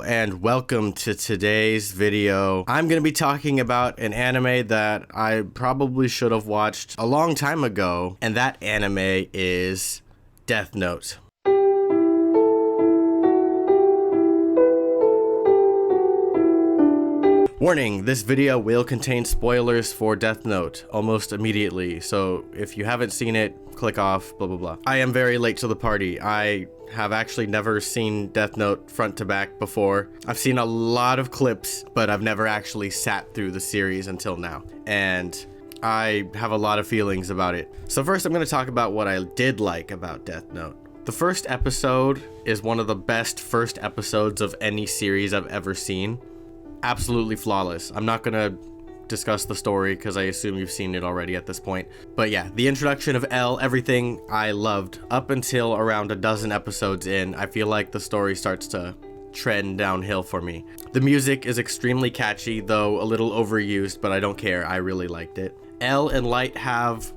Hello and welcome to today's video. I'm going to be talking about an anime that I probably should have watched a long time ago, and that anime is Death Note. Warning, this video will contain spoilers for Death Note almost immediately, so if you haven't seen it, click off, blah blah blah. I am very late to the party. I have actually never seen Death Note front to back before. I've seen a lot of clips, but I've never actually sat through the series until now, and I have a lot of feelings about it. So first I'm going to talk about what I did like about Death Note. The first episode is one of the best first episodes of any series I've ever seen. Absolutely flawless. I'm not gonna discuss the story because I assume you've seen it already at this point. But yeah, the introduction of L, everything I loved. Up until around a dozen episodes in, I feel like the story starts to trend downhill for me. The music is extremely catchy, though a little overused, but I don't care. I really liked it. L and Light have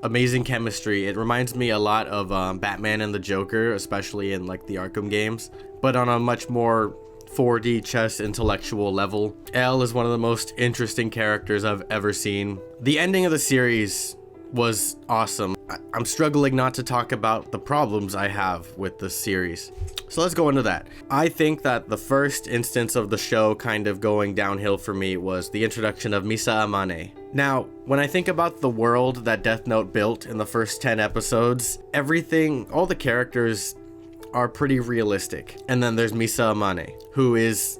amazing chemistry. It reminds me a lot of Batman and the Joker, especially in like the Arkham games, but on a much more 4D chess intellectual level. L is one of the most interesting characters I've ever seen. The ending of the series was awesome. I'm struggling not to talk about the problems I have with this series. So let's go into that. I think that the first instance of the show kind of going downhill for me was the introduction of Misa Amane. Now, when I think about the world that Death Note built in the first 10 episodes, everything, all the characters are pretty realistic. And then there's Misa Amane, who is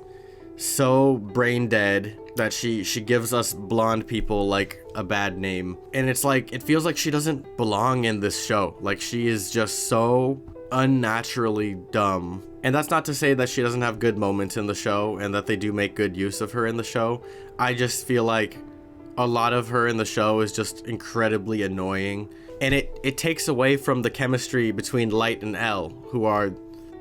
so brain dead that she gives us blonde people like a bad name. And it's like, it feels like she doesn't belong in this show. Like, she is just so unnaturally dumb. And that's not to say that she doesn't have good moments in the show and that they do make good use of her in the show. I just feel like a lot of her in the show is just incredibly annoying. And it takes away from the chemistry between Light and L, who are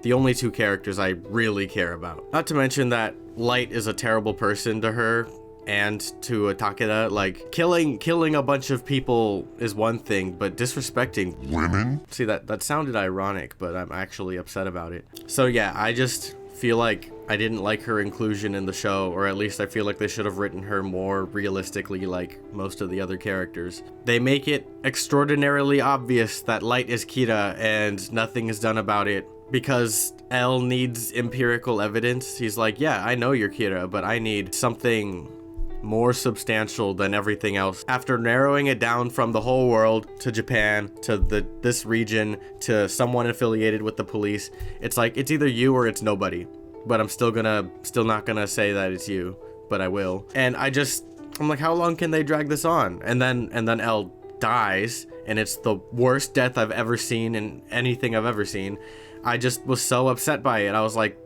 the only two characters I really care about. Not to mention that Light is a terrible person to her and to Takeda. Like, killing a bunch of people is one thing, but disrespecting women? See, that sounded ironic, but I'm actually upset about it. So yeah, I just feel like I didn't like her inclusion in the show, or at least I feel like they should have written her more realistically like most of the other characters. They make it extraordinarily obvious that Light is Kira and nothing is done about it because L needs empirical evidence. He's like, yeah, I know you're Kira, but I need something more substantial than everything else. After narrowing it down from the whole world to Japan to this region to someone affiliated with the police, it's like, it's either you or it's nobody. But I'm still not gonna say that it's you, but I will. And I'm like, how long can they drag this on? And then L dies, and it's the worst death I've ever seen in anything I've ever seen. I just was so upset by it. I was like,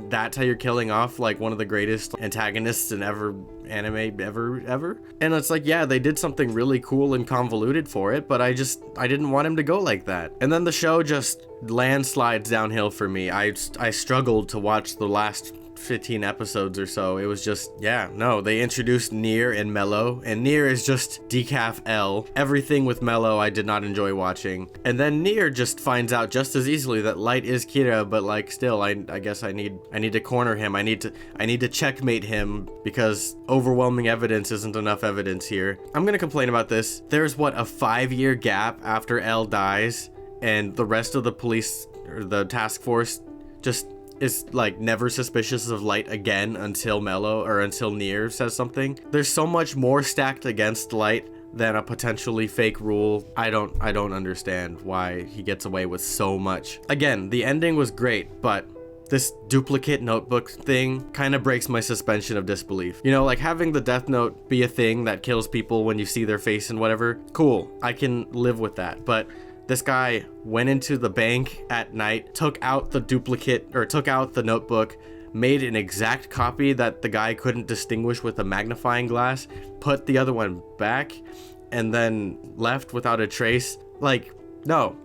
that's how you're killing off like one of the greatest antagonists in anime ever. And it's like, yeah, they did something really cool and convoluted for it, but I didn't want him to go like that. And then the show just landslides downhill for me. I struggled to watch the last 15 episodes or so. It was just, yeah, no, they introduced Nier and Mello, and Nier is just decaf L. Everything with Mello I did not enjoy watching. And then Nier just finds out just as easily that Light is Kira, but like still, I guess I need to corner him. I need to checkmate him because overwhelming evidence isn't enough evidence here. I'm gonna complain about this. There's what, a 5-year gap after L dies, and the rest of the police or the task force just is like never suspicious of Light again until Nier says something. There's so much more stacked against Light than a potentially fake rule. I don't understand why he gets away with so much. Again, the ending was great, but this duplicate notebook thing kind of breaks my suspension of disbelief. You know, like having the Death Note be a thing that kills people when you see their face and whatever. Cool, I can live with that, but this guy went into the bank at night, took out the notebook, made an exact copy that the guy couldn't distinguish with a magnifying glass, put the other one back, and then left without a trace. Like, no.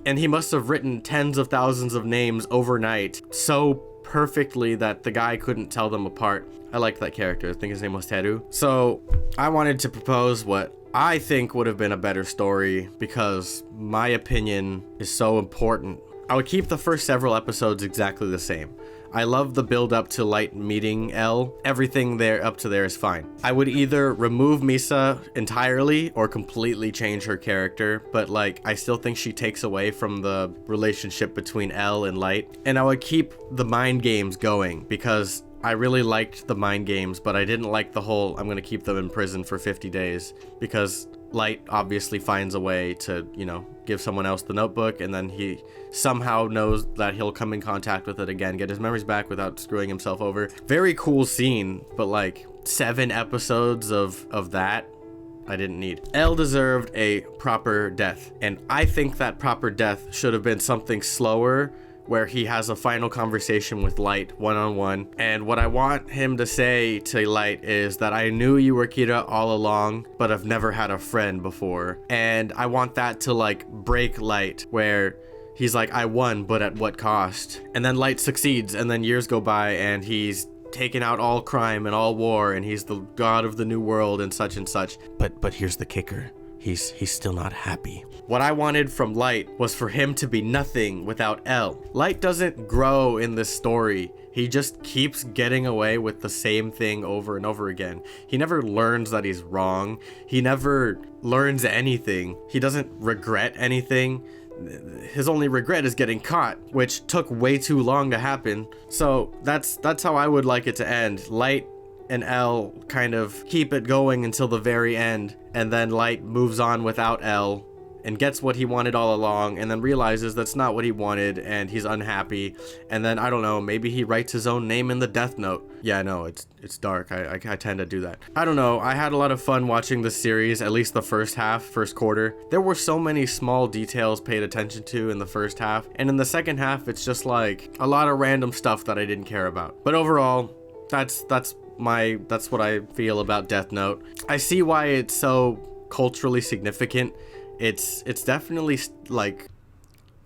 And he must have written tens of thousands of names overnight so perfectly that the guy couldn't tell them apart. I liked that character. I think his name was Teru. So I wanted to propose what I think would have been a better story because my opinion is so important. I would keep the first several episodes exactly the same. I love the build up to Light meeting L. Everything there up to there is fine. I would either remove Misa entirely or completely change her character, but like I still think she takes away from the relationship between L and Light. And I would keep the mind games going because I really liked the mind games, but I didn't like the whole I'm gonna keep them in prison for 50 days because Light obviously finds a way to, you know, give someone else the notebook, and then he somehow knows that he'll come in contact with it again, get his memories back without screwing himself over. Very cool scene, but like 7 episodes of that I didn't need. Elle deserved a proper death, and I think that proper death should have been something slower, where he has a final conversation with Light one-on-one. And what I want him to say to Light is that I knew you were Kira all along, but I've never had a friend before. And I want that to like break Light, where he's like, I won, but at what cost? And then Light succeeds, and then years go by and he's taken out all crime and all war, and he's the god of the new world and such and such. But here's the kicker. He's still not happy. What I wanted from Light was for him to be nothing without Elle. Light doesn't grow in this story. He just keeps getting away with the same thing over and over again. He never learns that he's wrong. He never learns anything. He doesn't regret anything. His only regret is getting caught, which took way too long to happen. So that's how I would like it to end. Light and Elle kind of keep it going until the very end, and then Light moves on without Elle and gets what he wanted all along, and then realizes that's not what he wanted and he's unhappy. And then I don't know, maybe he writes his own name in the death note. Yeah, no, it's dark. I tend to do that. I don't know. I had a lot of fun watching this series, at least the first quarter. There were so many small details paid attention to in the first half, and in the second half it's just like a lot of random stuff that I didn't care about. But overall, that's what I feel about Death Note. I see why it's so culturally significant. It's definitely like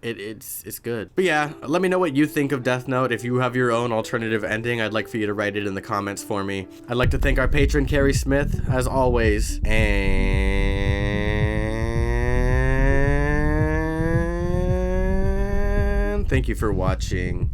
it's good. But yeah, let me know what you think of Death Note. If you have your own alternative ending, I'd like for you to write it in the comments for me. I'd like to thank our patron Carrie Smith as always, and thank you for watching.